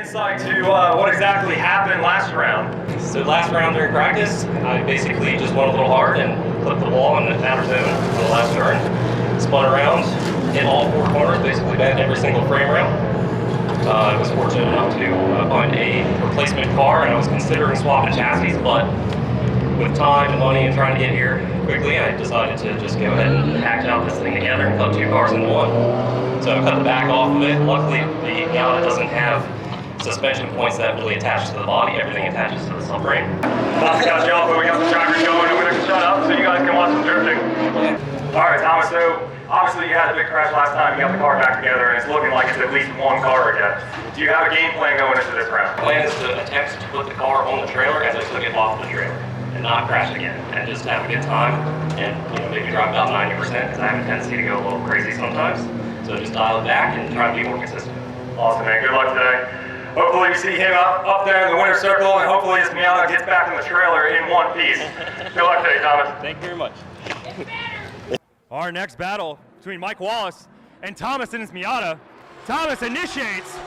insight to what exactly happened last round. So last round during practice, I basically just went a little hard and clipped the ball in the outer zone on the last turn. Spun around, hit all four corners, basically bent every single frame rail. I was fortunate enough to find a replacement car, and I was considering swapping chassis, but with time and money and trying to get here quickly, I decided to just go ahead and hack out this thing together and cut two cars into one. So I cut the back off of it. Luckily, the Miata doesn't have suspension points that really attach to the body. Everything attaches to the subframe. Boss got you off, but we got the drivers going. I'm going to shut up so you guys can watch some drifting. All right, Thomas, so obviously you had a big crash last time. You got the car back together, and it's looking like it's at least one car again. Do you have a game plan going into this round? The plan is to attempt to put the car on the trailer as I took it off the trailer and not crash again, and just have a good time and maybe drive about 90% because I have a tendency to go a little crazy sometimes. So just dial it back and try to be more consistent. Awesome, man. Good luck today. Hopefully we see him up there in the winner's circle, and hopefully his Miata gets back in the trailer in one piece. Good luck today, Thomas. Thank you very much. Our next battle between Mike Wallace and Thomas in his Miata. Thomas initiates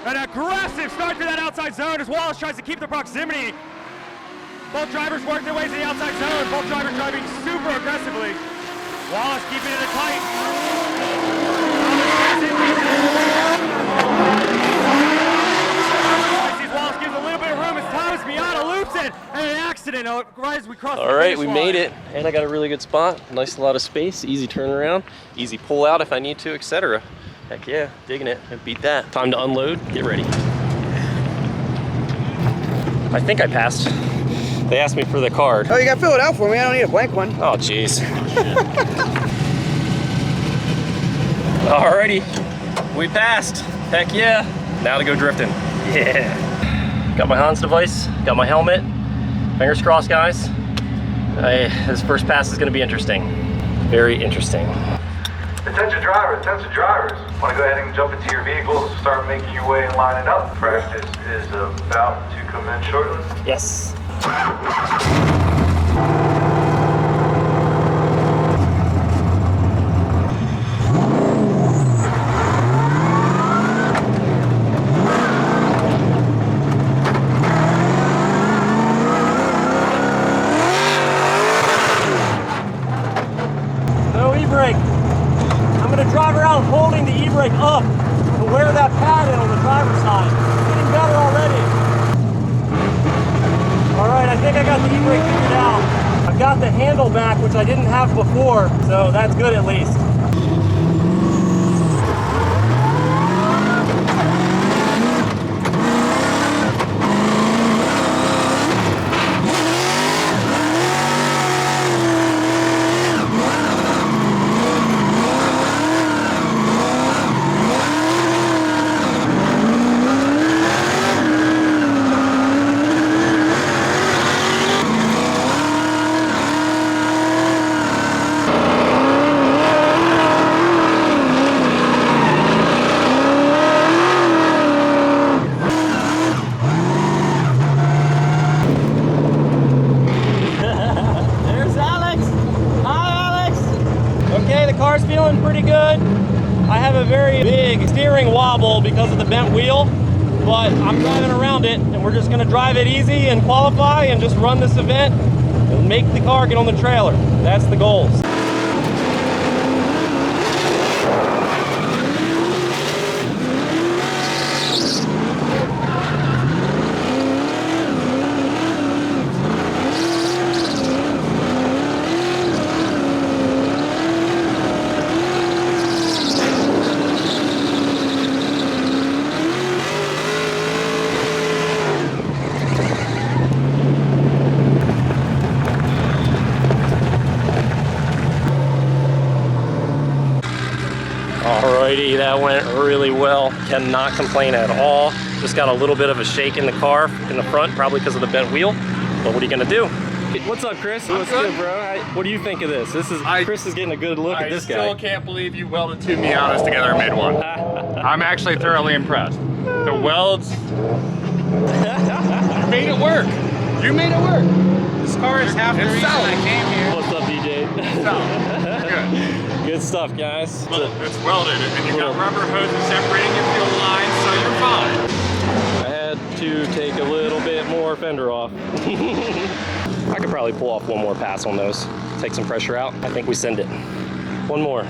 an aggressive start to that outside zone as Wallace tries to keep the proximity. Both drivers work their way to the outside zone. Both drivers driving super aggressively. Wallace keeping it tight. Wallace gives a little bit of room as Thomas Miata loops it, and an accident right as we cross the finish line. All right, we made it, and I got a really good spot. Nice, a lot of space, easy turnaround, easy pull out if I need to, etc. Heck yeah, digging it. I beat that. Time to unload. Get ready. I think I passed. They asked me for the card. Oh, you gotta fill it out for me. I don't need a blank one. Oh, jeez. Alrighty, we passed. Heck yeah. Now to go drifting. Yeah. Got my Hans device, got my helmet. Fingers crossed, guys. This first pass is gonna be interesting. Very interesting. Attention drivers, want to go ahead and jump into your vehicles, start making your way and lining up. Practice is about to commence shortly. Yes. No e-brake. I'm going to drive around holding the e-brake up to wear that pad in on the driver's side. It's getting better already. All right, I think I got the e-brake figured out. I've got the handle back, which I didn't have before, so that's good at least. Car's feeling pretty good. I have a very big steering wobble because of the bent wheel, but I'm driving around it, and we're just gonna drive it easy and qualify and just run this event and make the car get on the trailer. That's the goals. Alrighty, that went really well. Cannot complain at all. Just got a little bit of a shake in the car in the front, probably because of the bent wheel. But what are you gonna do? What's up, Chris? What's good, bro? What do you think of this? Chris is getting a good look at this guy. I still can't believe you welded two Miatas together and made one. I'm actually thoroughly impressed. The welds. You made it work. You made it work. This car is half the reason I came here. What's up, DJ? Good. Good stuff, guys. It's welded, and you got rubber hoses separating your fuel lines, so you're fine. fender off. I could probably pull off one more pass on those. Take some pressure out. I think we send it. One more.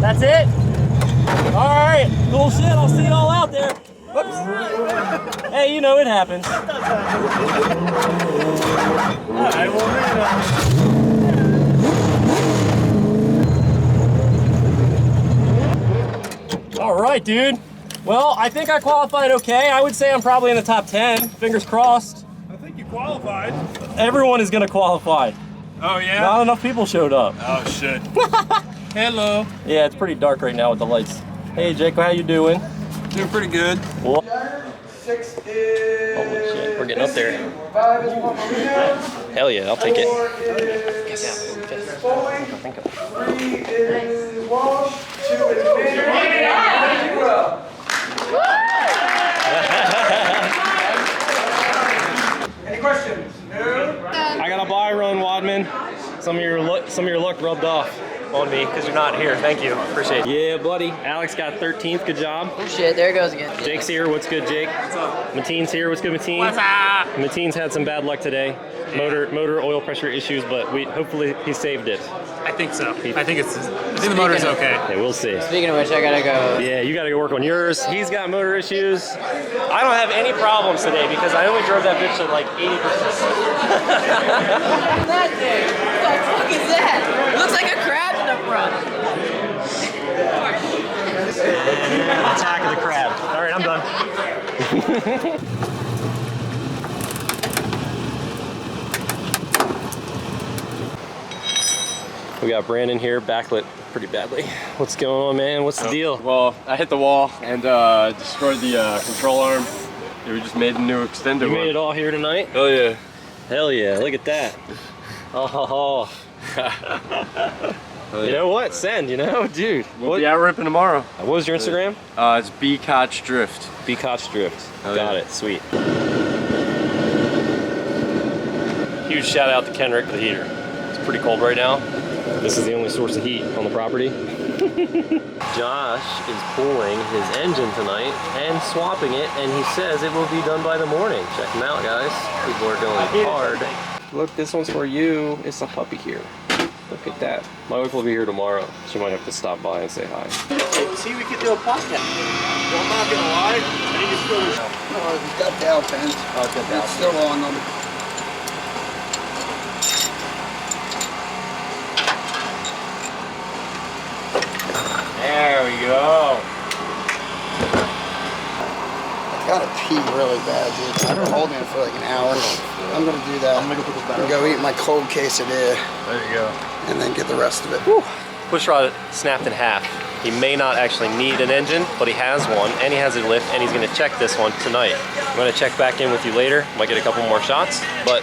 That's it? All right, cool shit. I'll see you all out there. Whoops. Hey, you know it happens. All right, all right, dude. Well, I think I qualified okay. I would say I'm probably in the top 10. Fingers crossed. I think you qualified. Everyone is gonna qualify. Oh yeah? Not enough people showed up. Oh shit. Hello. Yeah, it's pretty dark right now with the lights. Hey, Jake, how you doing? Doing pretty good. Well, 6 is holy shit, we're getting up there. 5 is Pommerino. Hell yeah, I'll take it. 4 is Foley. 3 is Walsh. 2 is Vader. Thank you, well. Any questions? No? I got a buy run, Wadman. Some of your luck rubbed off on me because you're not here. Thank you. Appreciate it. Yeah, buddy. Alex got 13th. Good job. Oh shit, there it goes again. Jake's here. What's good, Jake? What's up? Mateen's here. What's good, Mateen? What's up? Mateen's had some bad luck today. Motor oil pressure issues, but hopefully he saved it. I think so. I think the motor's okay. Yeah, we'll see. Speaking of which, I gotta go. Yeah, you gotta go work on yours. He's got motor issues. I don't have any problems today because I only drove that bitch at like 80%. That thing? What the fuck is that? It looks like a crab in the front. Attack of the crab. All right, I'm done. We got Brandon here, backlit pretty badly. What's going on, man? What's the deal? Well, I hit the wall and destroyed the control arm. We just made a new extender. You made it all here tonight? Oh yeah. Hell yeah, look at that. Oh. You know what? Send, you know? Dude. We'll be out ripping tomorrow. What was your Instagram? It's B-Koch Drift. B-Koch Drift. Oh, got yeah. it, sweet. Huge shout out to Kendrick for the heater. It's pretty cold right now. This is the only source of heat on the property. Josh is pulling his engine tonight and swapping it, and he says it will be done by the morning. Check him out, guys. People are going hard. Look, this one's for you. It's a puppy here. Look at that. My wife will be here tomorrow. She might have to stop by and say hi. See, we could do a podcast. I'm not gonna lie. I think it's still. Oh, he's got dowel pins. Oh, it's got dowel It's still on them. There we go. I gotta pee really bad, dude. I've been holding it for like an hour. I'm gonna do that. I'm gonna go put this back. And go eat my cold quesadilla. There you go. And then get the rest of it. Push rod snapped in half. He may not actually need an engine, but he has one, and he has a lift, and he's gonna check this one tonight. I'm gonna check back in with you later. Might get a couple more shots, but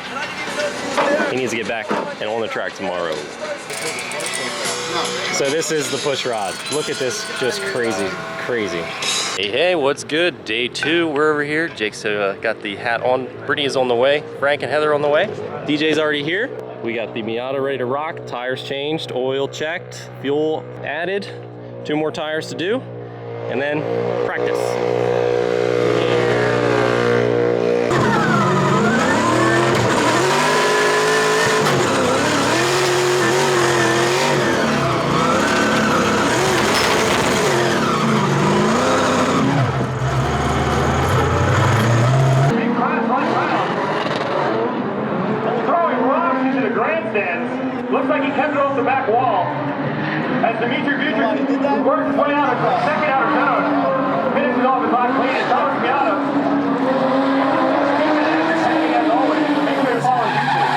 he needs to get back and on the track tomorrow. So this is the push rod. Look at this, just crazy, crazy. Hey, what's good? Day 2, we're over here. Jake's got the hat on. Brittany is on the way. Frank and Heather on the way. DJ's already here. We got the Miata ready to rock. Tires changed, oil checked, fuel added. 2 more tires to do, and then practice. Looks like he kept it off the back wall. As Dimitri Butrick works his way out of the second outer zone, finishes off his last clean, and Thomas Miata entertaining as always. Make sure to follow YouTube.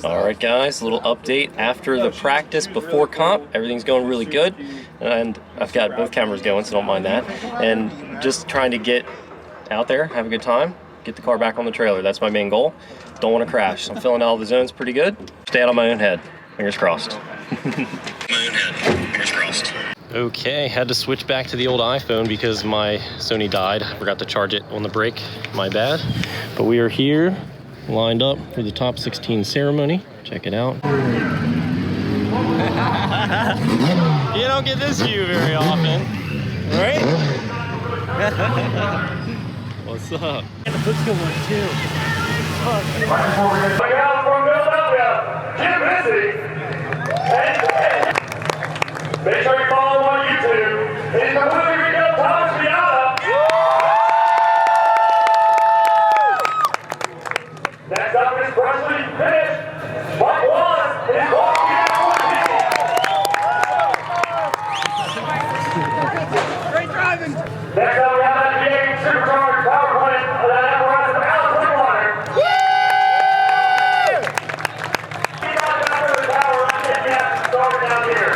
Alright guys, a little update after the practice before comp. Everything's going really good, and I've got both cameras going, so don't mind that. And just trying to get out there, have a good time, get the car back on the trailer. That's my main goal. Don't want to crash. I'm filling all the zones pretty good. Stay out on my own head. Fingers crossed. Okay, had to switch back to the old iPhone because my Sony died. I forgot to charge it on the break. My bad. But we are here, lined up for the top 16 ceremony. Check it out. You don't get this view very often, right? What's up? And the foot's going too. Look out from Philadelphia, Jim Missy. Make sure you follow him on YouTube. He's completely rebuilt Thomas Miata. Next up is freshly finished Mark Wallace in his walking out. Great driving. Next up we have that V8 supercharged power plant of that apparatus of Alex Winklemeyer. He got back to the tower and get gas started down here.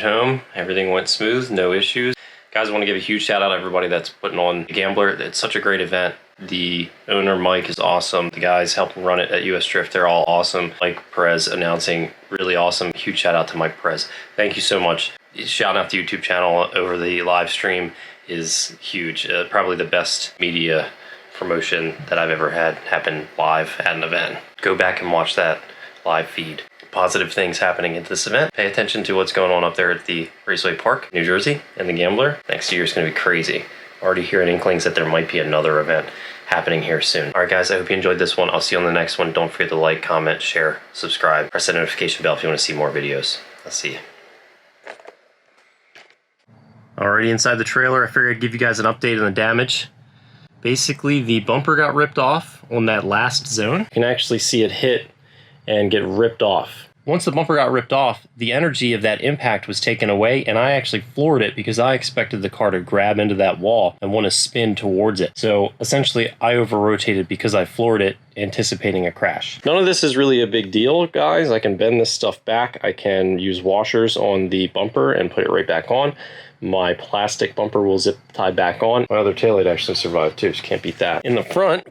home. Everything went smooth, no issues. Guys, I want to give a huge shout out to everybody that's putting on the Gambler. It's such a great event. The owner, Mike, is awesome. The guys helping run it at US Drift, they're all awesome. Mike Perez announcing, really awesome. Huge shout out to Mike Perez. Thank you so much. Shout out to the YouTube channel over the live stream is huge. Probably the best media promotion that I've ever had happen live at an event. Go back and watch that live feed. Positive things happening at this event. Pay attention to what's going on up there at the Raceway Park, New Jersey, and the Gambler. Next year is going to be crazy. Already hearing inklings that there might be another event happening here soon. All right, guys, I hope you enjoyed this one. I'll see you on the next one. Don't forget to like, comment, share, subscribe. Press that notification bell if you want to see more videos. I'll see you. Already inside the trailer, I figured I'd give you guys an update on the damage. Basically, the bumper got ripped off on that last zone. You can actually see it hit and get ripped off. Once the bumper got ripped off, the energy of that impact was taken away, and I actually floored it because I expected the car to grab into that wall and want to spin towards it. So essentially, I over-rotated because I floored it, anticipating a crash. None of this is really a big deal, guys. I can bend this stuff back. I can use washers on the bumper and put it right back on. My plastic bumper will zip tie back on. My other taillight actually survived too, so can't beat that. In the front,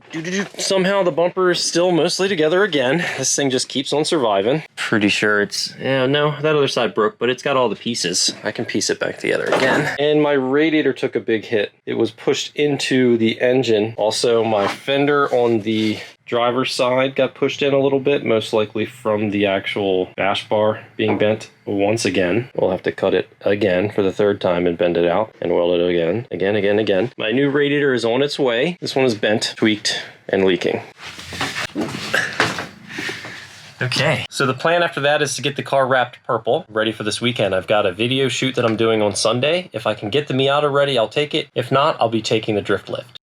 somehow the bumper is still mostly together again. This thing just keeps on surviving. Pretty sure it's, yeah, no, that other side broke, but it's got all the pieces. I can piece it back together again. And my radiator took a big hit. It was pushed into the engine. Also, my fender on the driver's side got pushed in a little bit, most likely from the actual dash bar being bent once again. We'll have to cut it again for the third time and bend it out and weld it again. My new radiator is on its way. This one is bent, tweaked, and leaking. Okay, so the plan after that is to get the car wrapped purple, ready for this weekend. I've got a video shoot that I'm doing on Sunday. If I can get the Miata ready, I'll take it. If not, I'll be taking the drift lift.